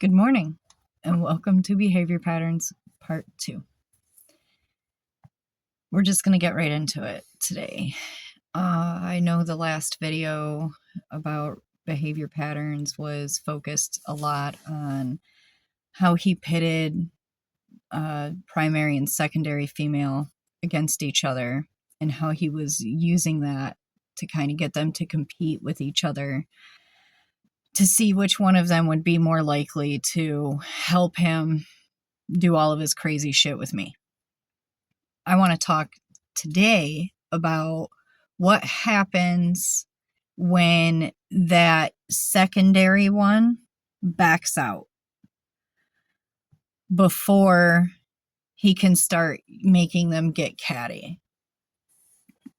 Good morning, and welcome to Behavior Patterns Part 2. We're just going to get right into it today. I know the last video about behavior patterns was focused a lot on how he pitted primary and secondary female against each other, and how he was using that to kind of get them to compete with each other to see which one of them would be more likely to help him do all of his crazy shit with me. I want to talk today about what happens when that secondary one backs out before he can start making them get catty.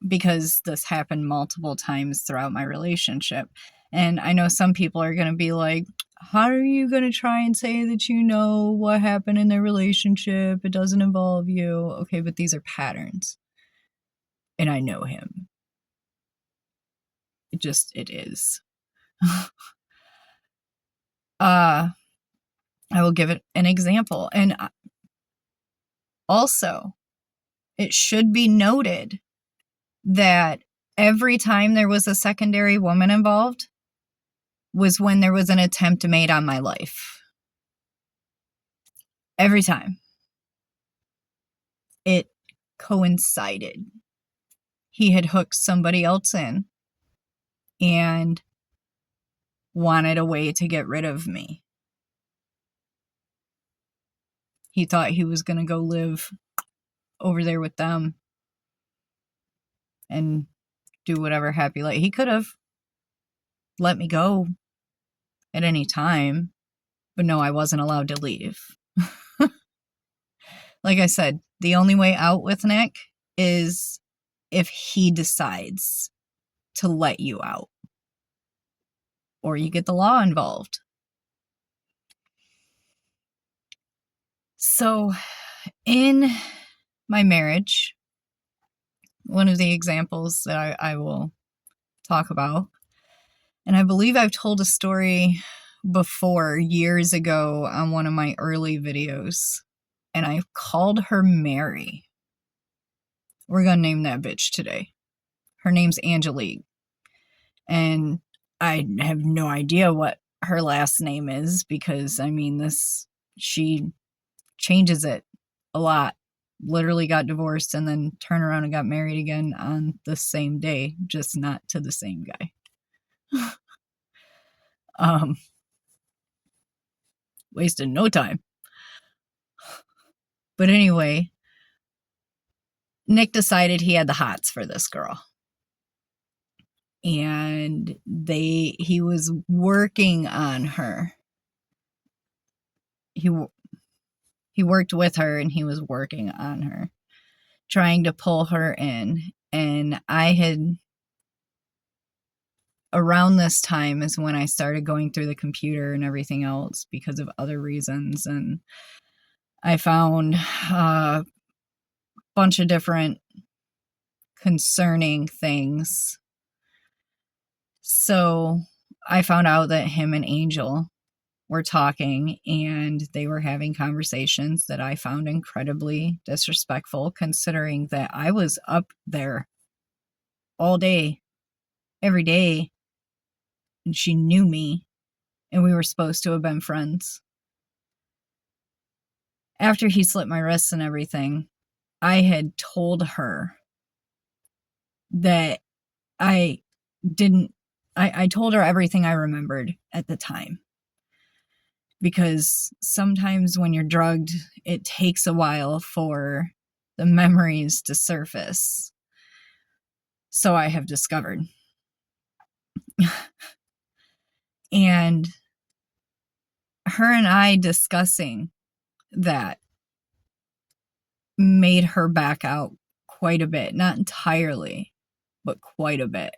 Because this happened multiple times throughout my relationship. And I know some people are going to be like, how are you going to try and say that you know what happened in their relationship? It doesn't involve you. Okay, but these are patterns. And I know him. It is. I will give it an example. And also, it should be noted that every time there was a secondary woman involved was when there was an attempt made on my life. Every time. It coincided. He had hooked somebody else in and wanted a way to get rid of me. He thought he was going to go live over there with them and do whatever happy life. He could have let me go at any time, but no, I wasn't allowed to leave. Like I said, the only way out with Nick is if he decides to let you out, or you get the law involved. So in my marriage, one of the examples that I will talk about, and I believe I've told a story before years ago on one of my early videos, and I called her Mary. We're going to name that bitch today. Her name's Angelique. And I have no idea what her last name is because, she changes it a lot. Literally got divorced and then turned around and got married again on the same day, just not to the same guy. Wasted no time. But anyway, Nick decided he had the hots for this girl. And he was working on her. He worked with her and he was working on her, trying to pull her in. And around this time is when I started going through the computer and everything else because of other reasons. And I found a bunch of different concerning things. So I found out that him and Angel were talking and they were having conversations that I found incredibly disrespectful, considering that I was up there all day, every day, and she knew me, and we were supposed to have been friends. After he slit my wrists and everything, I had told her that I told her everything I remembered at the time. Because sometimes when you're drugged, it takes a while for the memories to surface. So I have discovered. And her and I discussing that made her back out quite a bit. Not entirely, but quite a bit.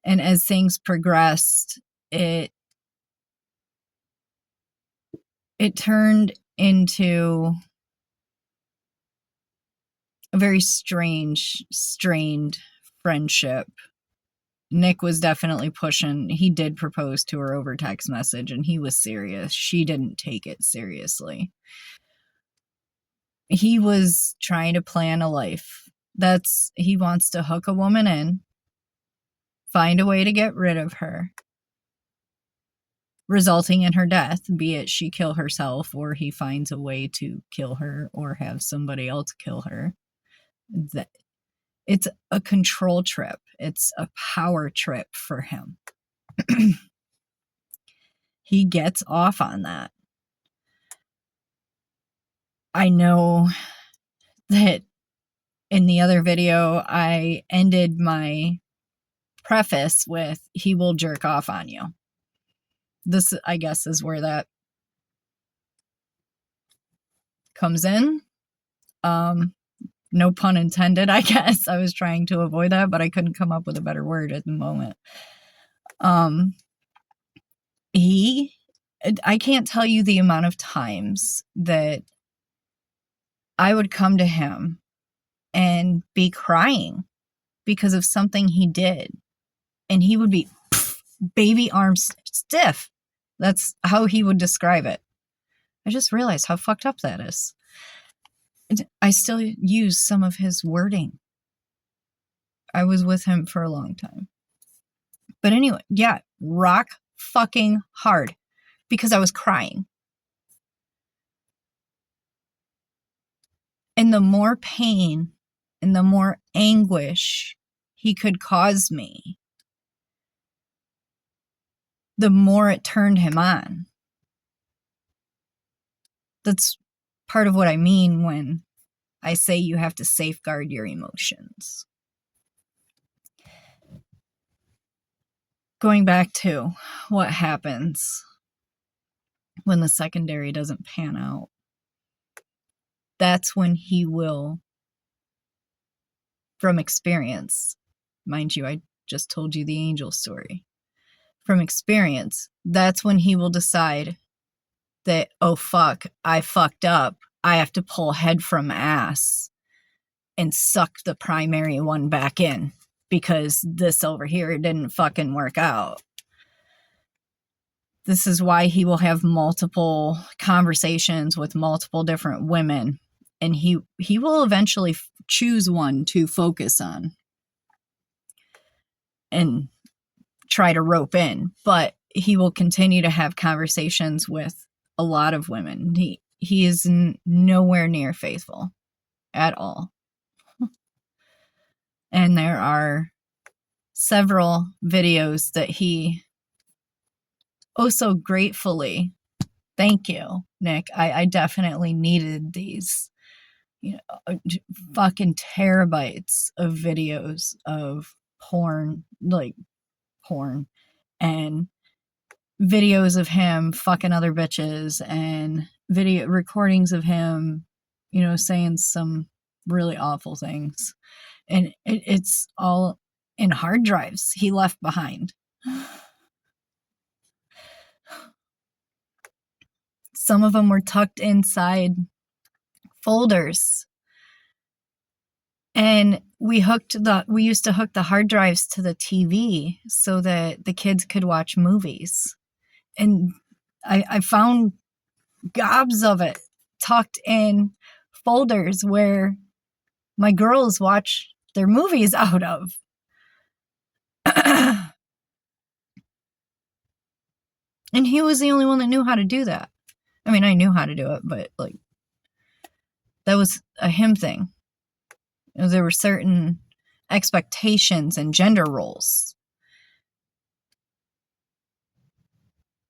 And as things progressed, it turned into a very strange, strained friendship Nick was definitely pushing. He did propose to her over text message, and he was serious. She didn't take it seriously. He was trying to plan a life. He wants to hook a woman in, find a way to get rid of her, resulting in her death, be it she kill herself or he finds a way to kill her or have somebody else kill her. It's a control trip. It's a power trip for him. He gets off on that. I know that in the other video, I ended my preface with, he will jerk off on you. This, I guess, is where that comes in. No pun intended, I guess. I was trying to avoid that, but I couldn't come up with a better word at the moment. I can't tell you the amount of times that I would come to him and be crying because of something he did. And he would be baby arms stiff. That's how he would describe it. I just realized how fucked up that is. I still use some of his wording. I was with him for a long time. But anyway, yeah, rock fucking hard because I was crying. And the more pain and the more anguish he could cause me, the more it turned him on. That's part of what I mean when I say you have to safeguard your emotions. Going back to what happens when the secondary doesn't pan out, that's when he will, from experience, mind you, I just told you the angel story. From experience, that's when he will decide that, oh fuck, I fucked up. I have to pull head from ass and suck the primary one back in because this over here didn't fucking work out. This is why he will have multiple conversations with multiple different women, and he will eventually choose one to focus on and try to rope in, but he will continue to have conversations with a lot of women. He is nowhere near faithful at all. And there are several videos that he so gratefully, thank you, Nick. I definitely needed these, fucking terabytes of videos of porn, and videos of him fucking other bitches and video recordings of him, saying some really awful things. And it's all in hard drives he left behind. Some of them were tucked inside folders. And we used to hook the hard drives to the TV so that the kids could watch movies. And I found gobs of it tucked in folders where my girls watch their movies out of. And he was the only one that knew how to do that. I mean, I knew how to do it, but that was a him thing. There were certain expectations and gender roles.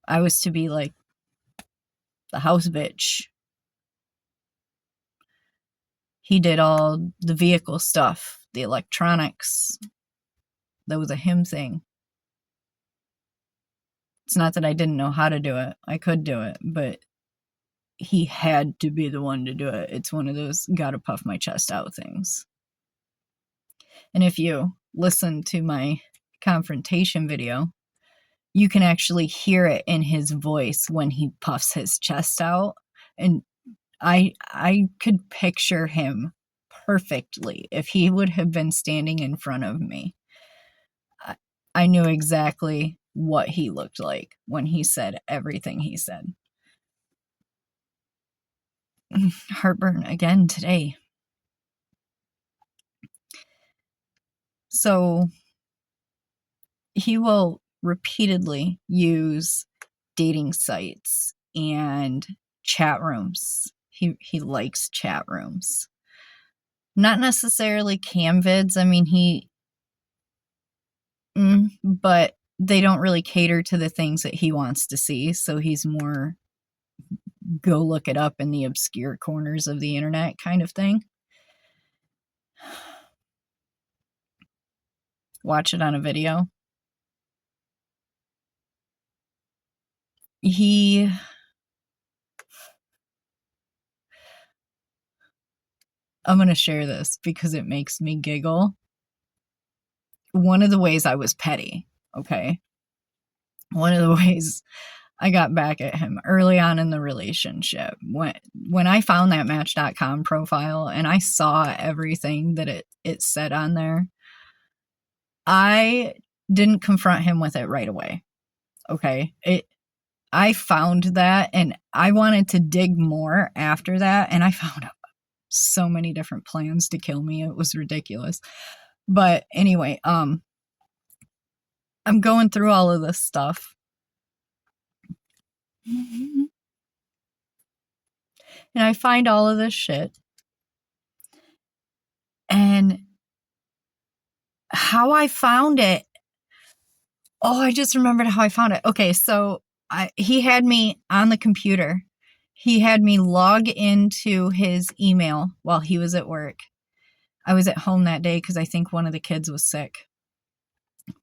I was to be like the house bitch. He did all the vehicle stuff, the electronics. That was a him thing. It's not that I didn't know how to do it. I could do it, but he had to be the one to do it. It's one of those gotta puff my chest out things. And if you listen to my confrontation video, you can actually hear it in his voice when he puffs his chest out. And I could picture him perfectly if he would have been standing in front of me. I knew exactly what he looked like when he said everything he said. Heartburn again today. So he will repeatedly use dating sites and chat rooms. He likes chat rooms. Not necessarily cam vids. I mean, but they don't really cater to the things that he wants to see. So he's more go look it up in the obscure corners of the internet kind of thing. Watch it on a video. I'm going to share this because it makes me giggle. One of the ways I was petty, okay? One of the ways I got back at him early on in the relationship, when I found that Match.com profile and I saw everything that it said on there, I didn't confront him with it right away, okay? I found that and I wanted to dig more after that, and I found out so many different plans to kill me. It was ridiculous. But anyway, I'm going through all of this stuff. And I find all of this shit. And how I found it. Oh, I just remembered how I found it. Okay, so he had me on the computer. He had me log into his email while he was at work. I was at home that day because I think one of the kids was sick.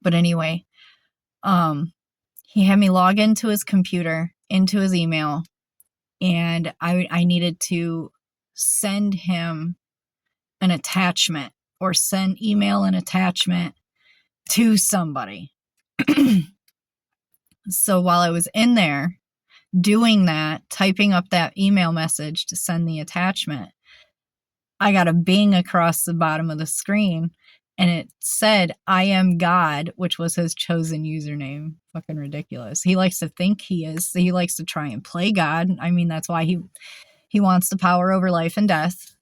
But anyway, he had me log into his computer, into his email, and I needed to send him an attachment or email an attachment to somebody. So while I was in there doing that, typing up that email message to send the attachment, I got a bing across the bottom of the screen and it said, "I am God," which was his chosen username. Fucking ridiculous. He likes to think he is. He likes to try and play God. I mean, that's why he wants the power over life and death.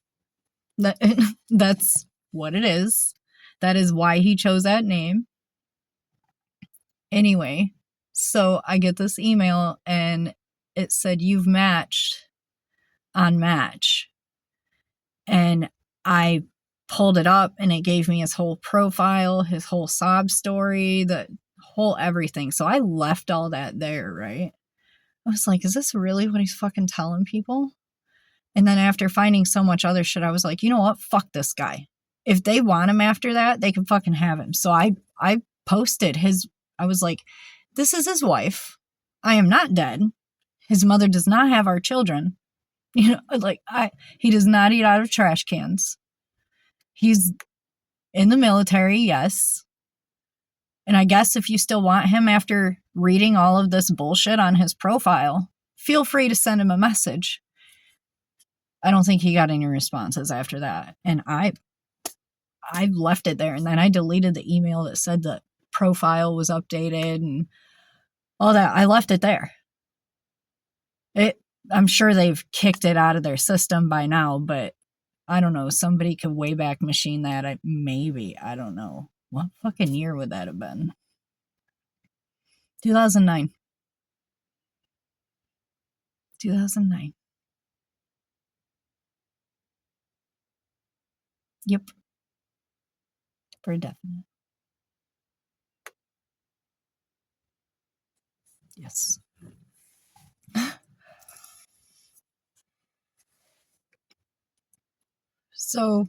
That's what it is. That is why he chose that name. Anyway, so I get this email and it said, "You've matched on Match." And I pulled it up and it gave me his whole profile, his whole sob story, the whole everything. So I left all that there, right? I was like, is this really what he's fucking telling people? And then after finding so much other shit, I was like, you know what? Fuck this guy. If they want him after that, they can fucking have him. So I posted I was like, this is his wife. I am not dead. His mother does not have our children. You know, like he does not eat out of trash cans. He's in the military, yes. And I guess if you still want him after reading all of this bullshit on his profile, feel free to send him a message. I don't think he got any responses after that. And I left it there. And then I deleted the email that said the profile was updated and all that. I left it there. I'm sure they've kicked it out of their system by now, but I don't know. Somebody could Wayback Machine that. Maybe. I don't know. What fucking year would that have been? 2009. 2009. Yep. For definite. Yes. So,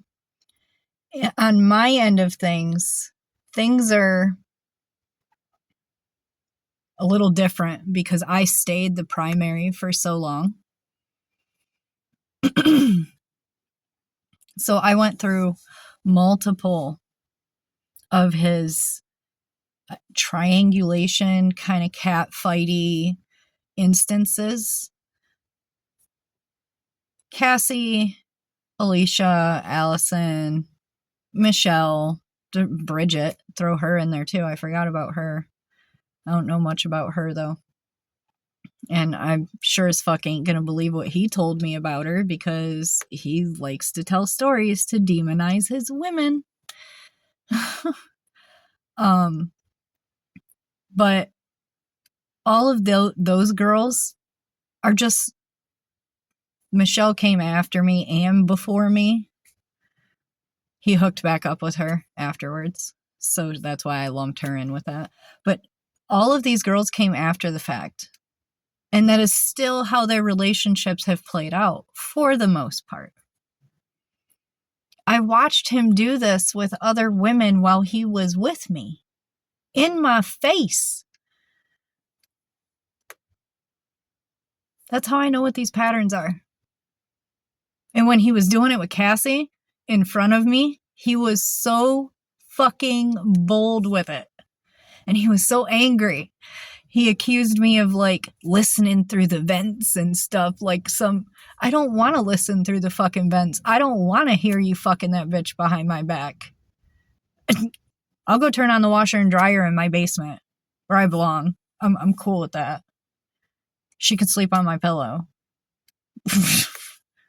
on my end of things are a little different because I stayed the primary for so long. So I went through multiple of his triangulation kind of catfighty instances. Cassie, Alicia, Allison, Michelle, Bridget, throw her in there too. I forgot about her. I don't know much about her though. And I'm sure as fuck ain't gonna believe what he told me about her because he likes to tell stories to demonize his women. But all of those girls are just, Michelle came after me and before me. He hooked back up with her afterwards. So that's why I lumped her in with that. But all of these girls came after the fact. And that is still how their relationships have played out for the most part. I watched him do this with other women while he was with me. In my face. That's how I know what these patterns are. And when he was doing it with Cassie in front of me, he was so fucking bold with it. And he was so angry. He accused me of like listening through the vents and stuff. Like I don't want to listen through the fucking vents. I don't want to hear you fucking that bitch behind my back. I'll go turn on the washer and dryer in my basement where I belong. I'm cool with that. She could sleep on my pillow.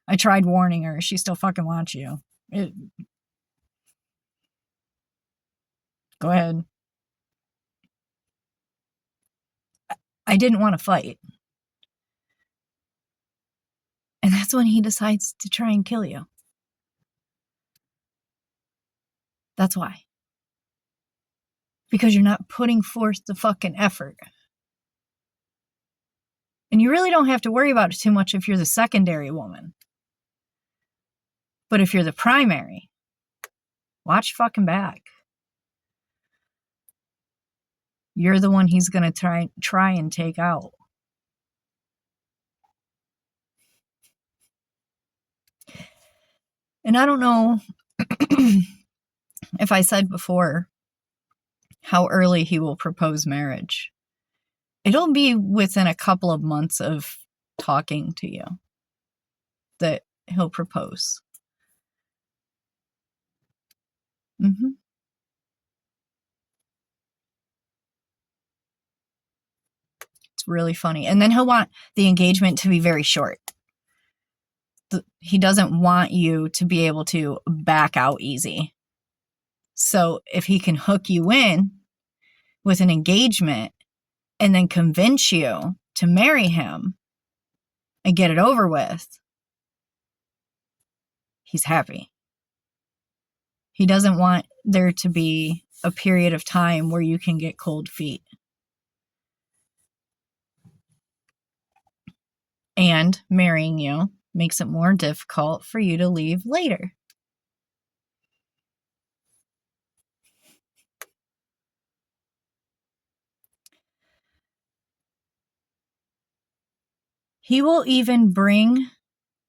I tried warning her. She still fucking wants you. Go ahead. I didn't want to fight. And that's when he decides to try and kill you. That's why. Because you're not putting forth the fucking effort. And you really don't have to worry about it too much if you're the secondary woman. But if you're the primary, watch fucking back. You're the one he's going to try and take out. And I don't know if I said before how early he will propose marriage. It'll be within a couple of months of talking to you that he'll propose. Mm-hmm. It's really funny. And then he'll want the engagement to be very short. He doesn't want you to be able to back out easy. So if he can hook you in with an engagement and then convince you to marry him and get it over with, he's happy. He doesn't want there to be a period of time where you can get cold feet. And marrying you makes it more difficult for you to leave later. He will even bring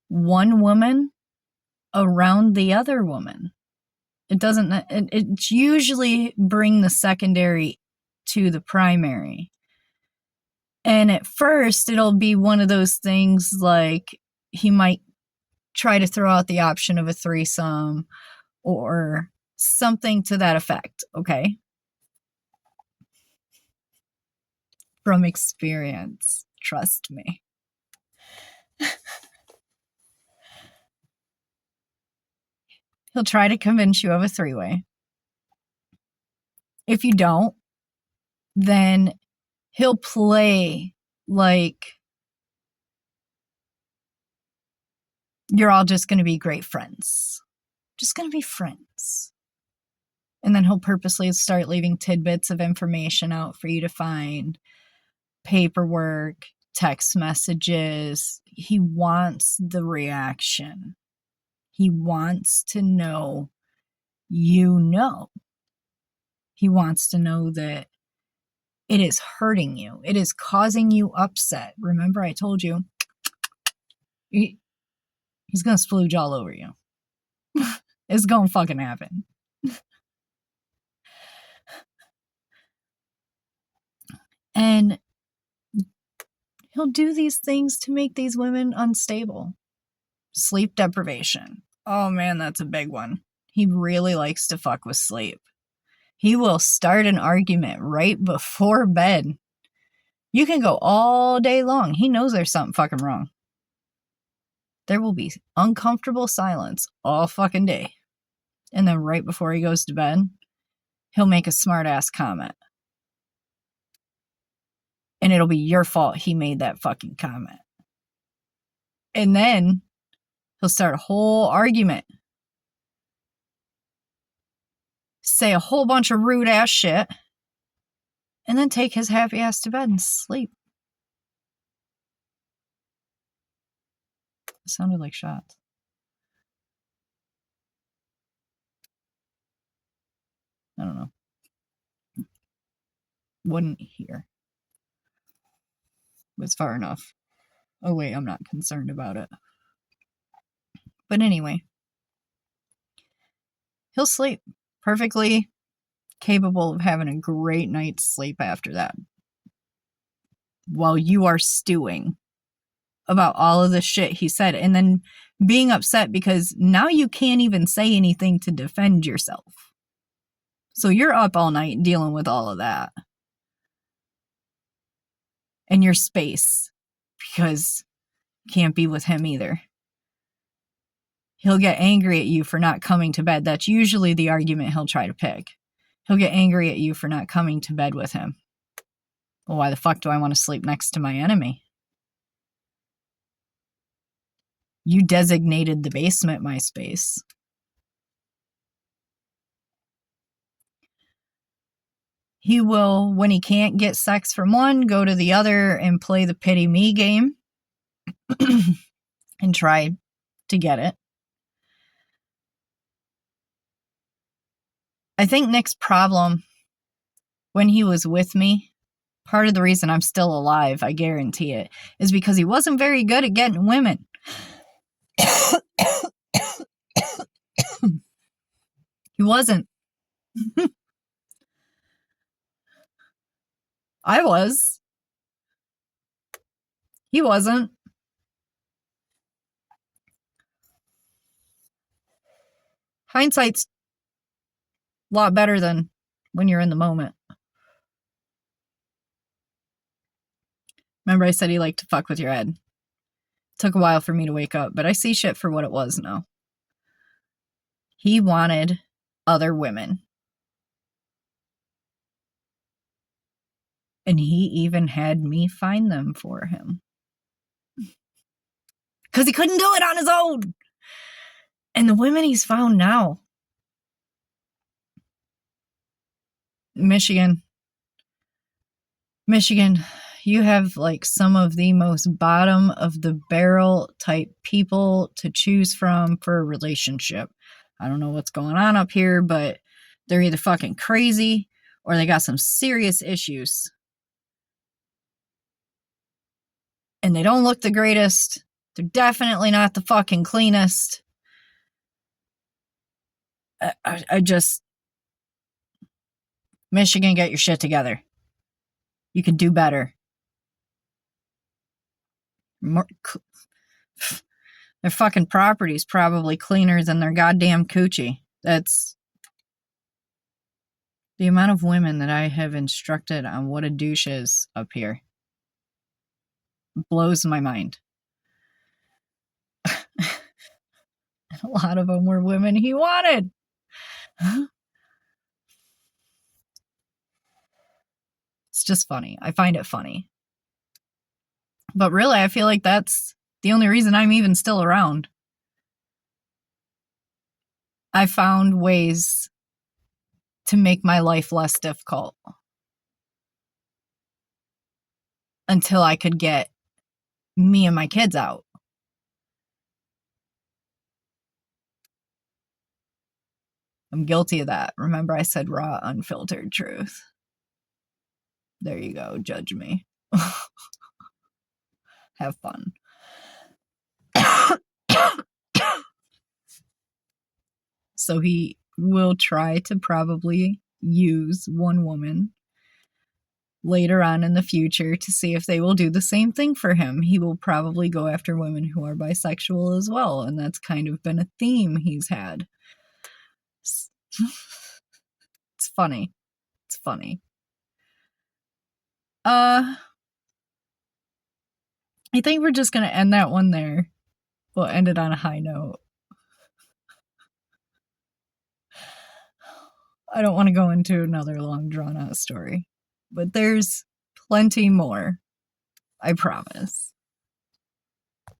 one woman around the other woman. It's usually bring the secondary to the primary. And at first, it'll be one of those things like he might try to throw out the option of a threesome or something to that effect, okay? From experience, trust me. He'll try to convince you of a three-way. If you don't, then he'll play like you're all just going to be great friends. Just going to be friends. And then he'll purposely start leaving tidbits of information out for you to find. Paperwork, text messages. He wants the reaction. He wants to know you know. He wants to know that it is hurting you. It is causing you upset. Remember I told you, he's going to splooge all over you. It's going to fucking happen. And he'll do these things to make these women unstable. Sleep deprivation. Oh man, that's a big one. He really likes to fuck with sleep. He will start an argument right before bed. You can go all day long. He knows there's something fucking wrong. There will be uncomfortable silence all fucking day. And then right before he goes to bed, he'll make a smart ass comment. And it'll be your fault he made that fucking comment. And then he'll start a whole argument. Say a whole bunch of rude ass shit. And then take his happy ass to bed and sleep. It sounded like shots. I don't know. Wouldn't hear. It was far enough. Oh wait, I'm not concerned about it. But anyway. He'll sleep. Perfectly capable of having a great night's sleep after that. While you are stewing about all of the shit he said. And then being upset because now you can't even say anything to defend yourself. So you're up all night dealing with all of that. And your space. Because you can't be with him either. He'll get angry at you for not coming to bed. That's usually the argument he'll try to pick. He'll get angry at you for not coming to bed with him. Well, why the fuck do I want to sleep next to my enemy? You designated the basement my space. He will, when he can't get sex from one, go to the other and play the pity me game and try to get it. I think Nick's problem when he was with me, part of the reason I'm still alive, I guarantee it, is because he wasn't very good at getting women. He wasn't. I was. He wasn't. Hindsight's a lot better than when you're in the moment. Remember I said he liked to fuck with your head. Took a while for me to wake up, but I see shit for what it was now. He wanted other women. And he even had me find them for him. Because he couldn't do it on his own. And the women he's found now. Michigan, you have like some of the most bottom of the barrel type people to choose from for a relationship. I don't know what's going on up here, but they're either fucking crazy or they got some serious issues. And they don't look the greatest. They're definitely not the fucking cleanest. I just... Michigan, get your shit together. You can do better. Their fucking property's probably cleaner than their goddamn coochie. That's the amount of women that I have instructed on what a douche is up here. Blows my mind. A lot of them were women he wanted. It's just funny. I find it funny. But really, I feel like that's the only reason I'm even still around. I found ways to make my life less difficult. Until I could get me and my kids out. I'm guilty of that. Remember I said raw, unfiltered truth. There you go. Judge me. Have fun. So he will try to probably use one woman later on in the future to see if they will do the same thing for him. He will probably go after women who are bisexual as well, and that's kind of been a theme he's had. It's funny. It's funny. I think we're just gonna end that one there. We'll end it on a high note. I don't want to go into another long drawn out story, but there's plenty more. I promise.